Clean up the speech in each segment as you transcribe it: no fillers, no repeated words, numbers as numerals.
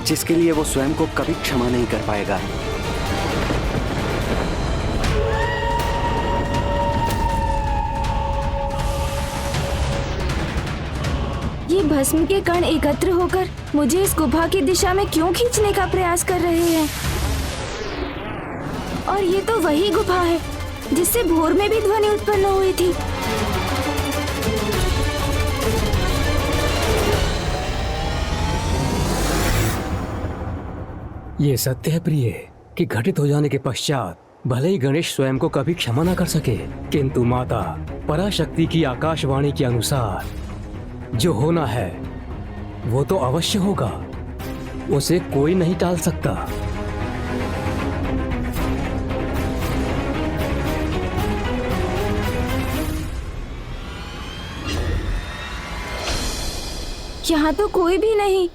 जिसके लिए वो स्वयं को कभी क्षमा नहीं कर पाएगा। ये भस्म के कण एकत्र होकर मुझे इस गुफा की दिशा में क्यों खींचने का प्रयास कर रहे हैं? और ये तो वही गुफा है जिससे भोर में भी ध्वनि उत्पन्न हुई थी। ये सत्य है प्रिय कि घटित हो जाने के पश्चात भले ही गणेश स्वयं को कभी क्षमा न कर सके, किंतु माता पराशक्ति की आकाशवाणी के अनुसार जो होना है वो तो अवश्य होगा। उसे कोई नहीं टाल सकता। यहाँ तो कोई भी नहीं।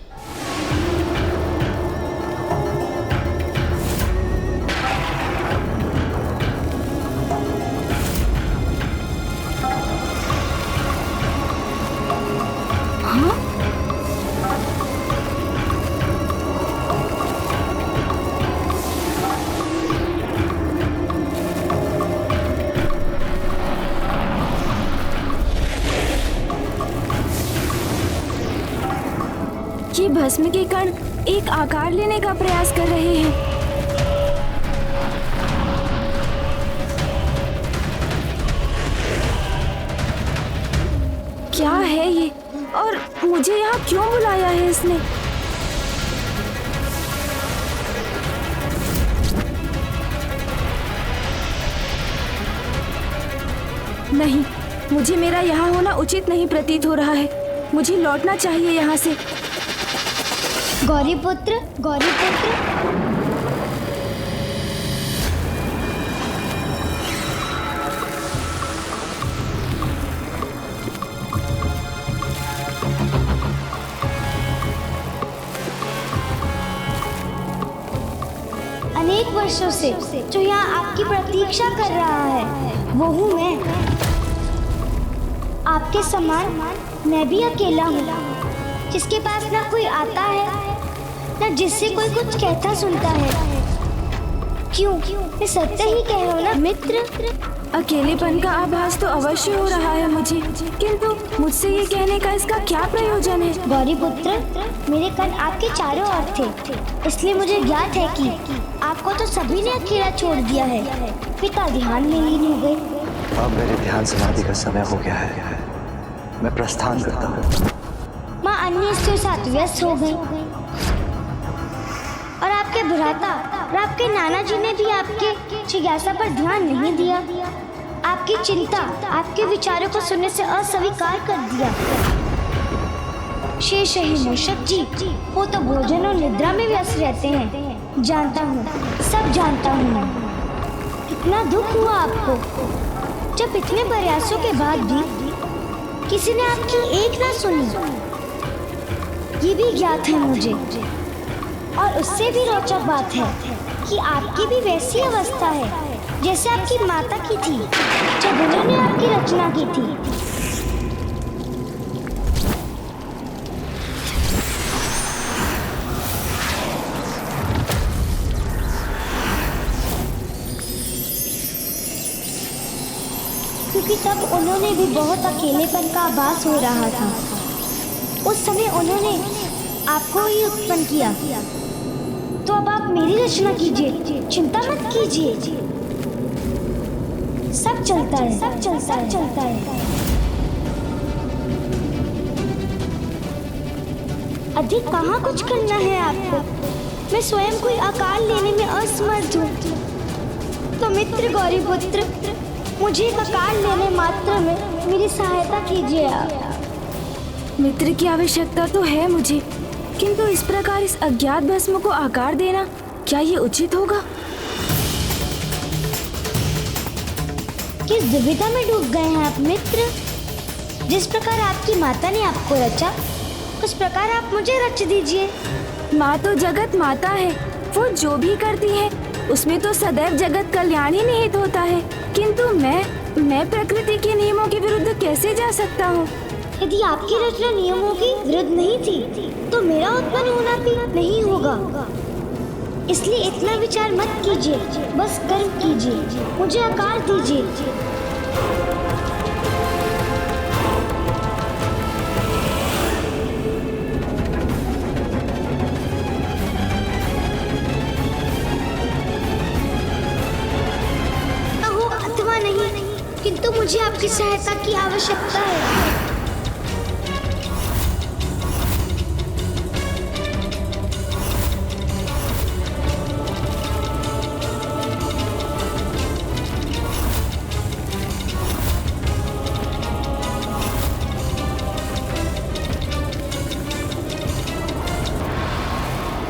ये भस्म के कण एक आकार लेने का प्रयास कर रहे हैं। क्या है ये और मुझे यहाँ क्यों बुलाया है इसने? नहीं, मुझे मेरा यहाँ होना उचित नहीं प्रतीत हो रहा है। मुझे लौटना चाहिए यहाँ से। गौरीपुत्र, गौरीपुत्र। अनेक वर्षों से जो यहाँ आपकी प्रतीक्षा कर रहा है वो हूँ मैं। आपके समान मैं भी अकेला हूँ, जिसके पास ना कोई आता है न जिससे कोई कुछ कहता सुनता है। क्यों? मैं सत्य ही कह रहा हूँ ना मित्र। अकेलेपन का आभास तो अवश्य हो रहा है मुझे, किंतु मुझसे ये कहने का इसका क्या प्रयोजन है? गौरीपुत्र, मेरे कण आपके चारों ओर थे, इसलिए मुझे ज्ञात है कि आपको तो सभी ने अकेला छोड़ दिया है। पिता ध्यान में लीन हो गए। अब मेरे ध्यान समाधि का समय हो गया है। मैं प्रस्थान करता हूँ। माँ अन्य के साथ व्यस्त हो गई और आपके भ्राता और आपके नाना जी ने भी आपके जिज्ञासा पर ध्यान नहीं दिया। आपकी चिंता आपके विचारों को सुनने से अस्वीकार कर दिया। शेष ही मूषक जी, वो तो भोजन और निद्रा में व्यस्त रहते हैं। जानता हूँ, सब जानता हूँ मैं। कितना दुख हुआ आपको जब इतने प्रयासों के बाद भी किसी ने आपकी एक ना सुनी। ये भी ज्ञात है मुझे। और उससे भी रोचक बात है कि आपकी भी वैसी अवस्था है जैसे आपकी माता की थी जब उन्होंने आपकी रचना की थी। क्योंकि तब उन्होंने भी बहुत अकेलेपन का आभास हो रहा था। उस समय उन्होंने आपको ही उत्पन्न किया। तो अब आप मेरी रचना कीजिए, चिंता मत कीजिए। सब चलता है, सब चलता है। अधिक कहाँ कुछ करना है आपको। मैं स्वयं कोई आकार लेने में असमर्थ हूँ। तो मित्र गौरीपुत्र, मुझे एक आकार लेने मात्र में मेरी सहायता कीजिए आप। मित्र की आवश्यकता तो है मुझे, किंतु इस प्रकार इस अज्ञात भस्म को आकार देना क्या ये उचित होगा? किस दुविधा में डूब गए हैं आप मित्र? जिस प्रकार आपकी माता ने आपको रचा, उस प्रकार आप मुझे रच दीजिए। माँ तो जगत माता है, वो जो भी करती है उसमें तो सदैव जगत कल्याण ही निहित होता है। किंतु मैं प्रकृति के नियमों के विरुद्ध कैसे जा सकता हूँ? यदि आपकी रचना नियमों की विरुद्ध नहीं थी तो मेरा उत्पन्न होना भी नहीं होगा। इसलिए इतना विचार मत कीजिए, बस कर्म कीजिए, मुझे आकार दीजिए। हो अथवा नहीं, किंतु मुझे आपकी सहायता की आवश्यकता है।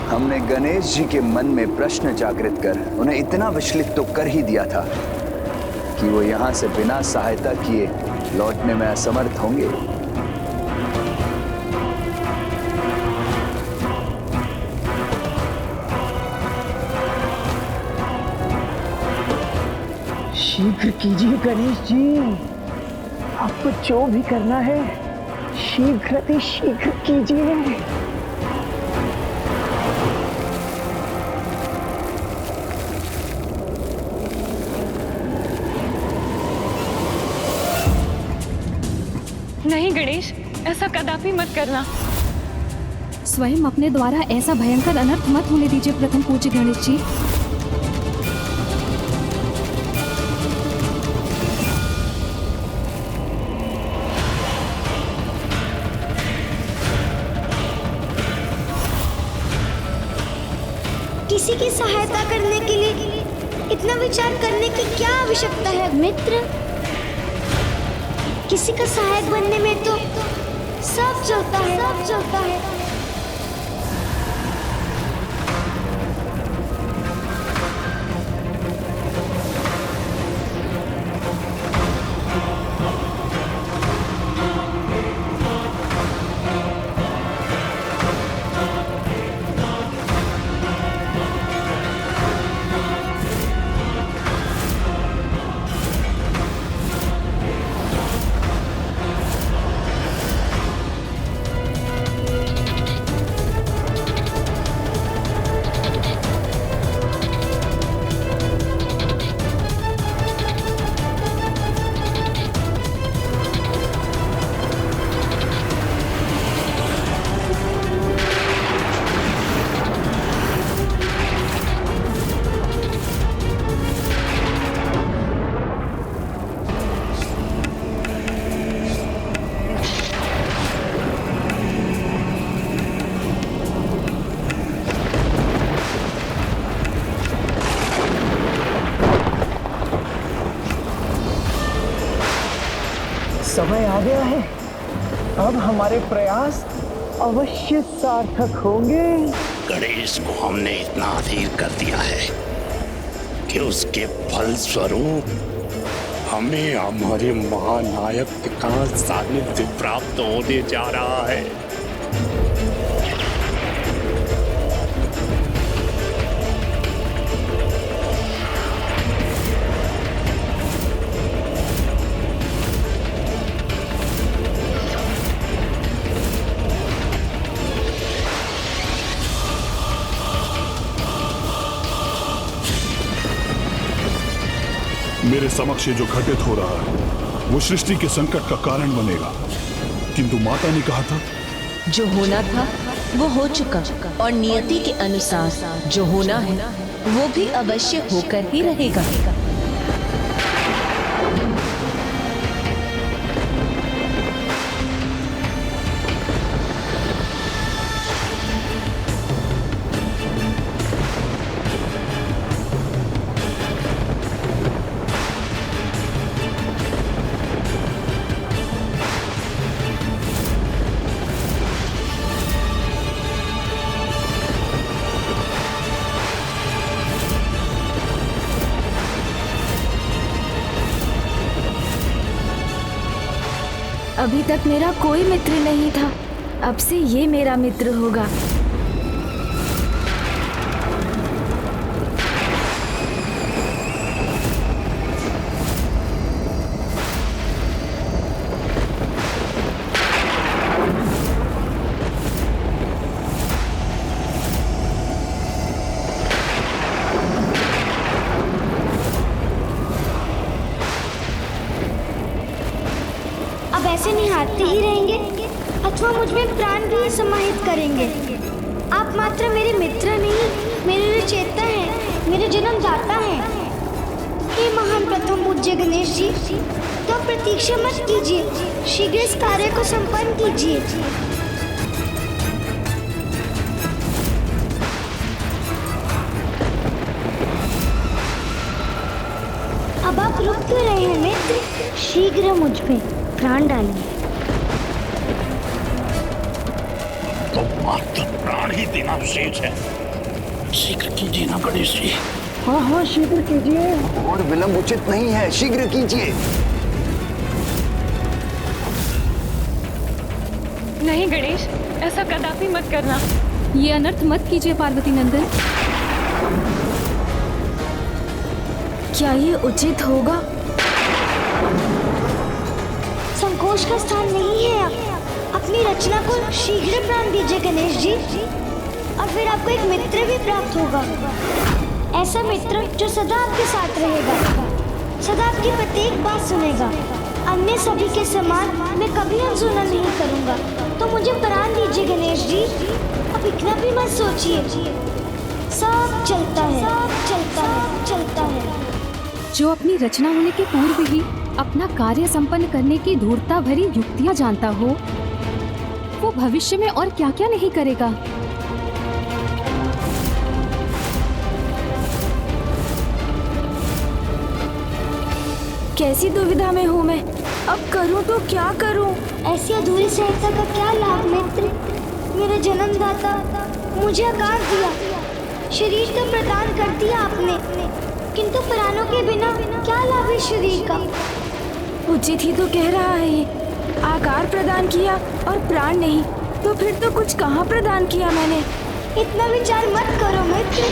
हमने गणेश जी के मन में प्रश्न जागृत कर उन्हें इतना विचलित तो कर ही दिया था कि वो यहां से बिना सहायता किए लौटने में असमर्थ होंगे। शीघ्र कीजिए गणेश जी, आपको जो भी करना है शीघ्र शीघ्र कीजिए। नहीं गणेश, ऐसा कदापि मत करना। स्वयं अपने द्वारा ऐसा भयंकर अनर्थ मत होने दीजिए प्रथम पूज्य गणेश जी। किसी की सहायता करने के लिए इतना विचार करने की क्या आवश्यकता है मित्र? किसी का सहायक बनने में तो सब चलता है, सब चलता है। समय आ गया है, अब हमारे प्रयास अवश्य सार्थक होंगे। गणेश को हमने इतना अधीर कर दिया है कि उसके फल स्वरूप हमें हमारे महानायक का सानिध्य प्राप्त होने जा रहा है। मेरे समक्ष ये जो घटित हो रहा है वो सृष्टि के संकट का कारण बनेगा, किंतु माता ने कहा था जो होना था वो हो चुका और नियति के अनुसार जो होना है वो भी अवश्य होकर ही रहेगा। अभी तक मेरा कोई मित्र नहीं था, अब से ये मेरा मित्र होगा। ऐसे निहारते ही रहेंगे अथवा मुझ में प्राण भी समाहित करेंगे? आप मात्र मेरे मित्र नहीं, मेरे रचयिता हैं, मेरे जन्मदाता हैं। हे महान प्रथम पूज्य गणेश जी, तो प्रतीक्षा मत कीजिए, शीघ्र इस कार्य को संपन्न कीजिए। अब आप रुक क्यों रहे हैं मित्र? शीघ्र मुझ पे प्राण डालिए। तो मात्र प्राण ही देना शेष है। शीघ्र कीजिए ना गणेश जी। हाँ हाँ शीघ्र कीजिए। और विलंब उचित नहीं है, शीघ्र कीजिए। नहीं गणेश, ऐसा कदापि मत करना। ये अनर्थ मत कीजिए पार्वती नंदन। क्या ये उचित होगा? संकोच का स्थान नहीं है। आप अपनी रचना को शीघ्र प्राण दीजिए गणेश जी, और फिर आपको एक मित्र भी प्राप्त होगा। ऐसा मित्र जो सदा आपके साथ रहेगा, सदा आपकी प्रत्येक बात सुनेगा। अन्य सभी के समान मैं कभी अनसुना नहीं करूंगा। तो मुझे प्राण दीजिए गणेश जी। अब इतना भी मत सोचिए, सब चलता है, सब चलता है, चलता है। जो अपनी रचना होने के पूर्व ही अपना कार्य संपन्न करने की धूर्ता भरी युक्तियां जानता हो, वो भविष्य में और क्या क्या नहीं करेगा। कैसी दुविधा में हूँ मैं, अब करूँ तो क्या करूँ? ऐसी अधूरी सहायता का क्या लाभ मित्र? मेरे जन्मदाता, मुझे आकार दिया, शरीर तो प्रदान कर दिया आपने, किंतु प्राणों के बिना क्या लाभ है शरीर का? उचित ही तो कह रहा है ये। आकार प्रदान किया और प्राण नहीं, तो फिर तो कुछ कहाँ प्रदान किया मैंने। इतना विचार मत करो मित्र।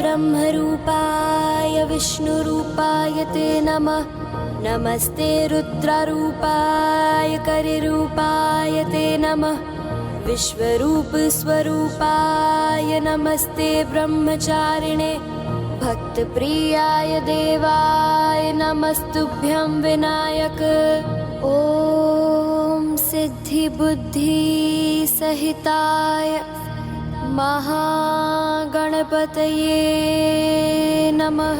ब्रह्मरूपाय विष्णुरूपाय ते नमः। नमस्ते रुद्ररूपाय करिरूपाय ते नमः। विश्वरूप स्वरूपाय नमस्ते ब्रह्मचारिणे। भक्त प्रियाय देवाय नमस्तुभ्यं विनायक। ओम सिद्धि बुद्धि सहिताय महागणपतये नमः।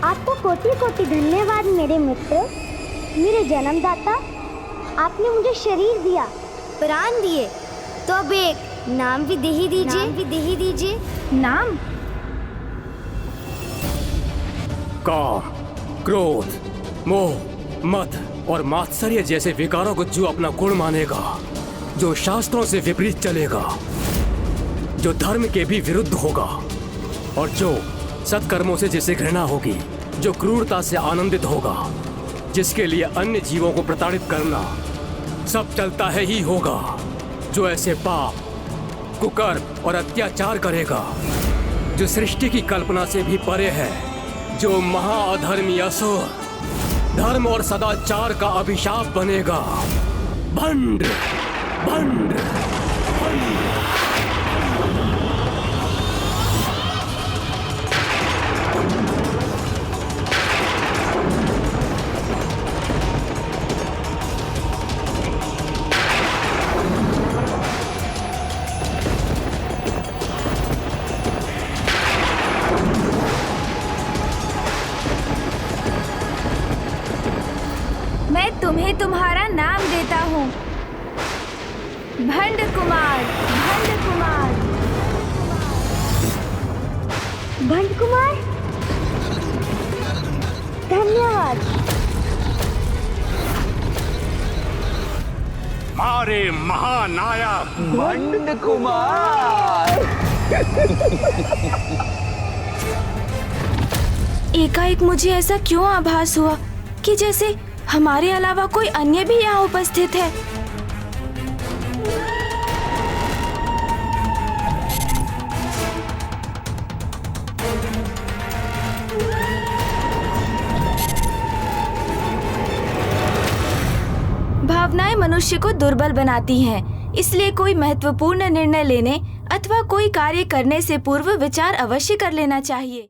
आपको कोटि कोटि धन्यवाद मेरे मित्र, मेरे जन्मदाता। आपने मुझे शरीर दिया, प्राण दिए, तो अब एक नाम भी दे ही दीजिए। नाम? काम, क्रोध, मोह, मद और मात्सर्य जैसे विकारों को जो अपना गुण मानेगा, जो शास्त्रों से विपरीत चलेगा, जो धर्म के भी विरुद्ध होगा और जो सत्कर्मों से जिसे घृणा होगी, जो क्रूरता से आनंदित होगा, जिसके लिए अन्य जीवों को प्रताड़ित करना सब चलता है ही होगा, जो ऐसे पाप, कुकर्म और अत्याचार करेगा, जो सृष्टि की कल्पना से भी परे है, जो महाअधर्मी असुर, धर्म और सदाचार का अभिशाप बनेगा। भंड, भंड, भंड। मैं तुम्हें तुम्हारा नाम देता हूँ, भंड कुमार। भंड कुमार। भंड कुमार, धन्यवाद। मारे महानायक भंड कुमार। एकाएक मुझे ऐसा क्यों आभास हुआ कि जैसे हमारे अलावा कोई अन्य भी यहाँ उपस्थित है। भावनाएं मनुष्य को दुर्बल बनाती हैं, इसलिए कोई महत्वपूर्ण निर्णय लेने अथवा कोई कार्य करने से पूर्व विचार अवश्य कर लेना चाहिए।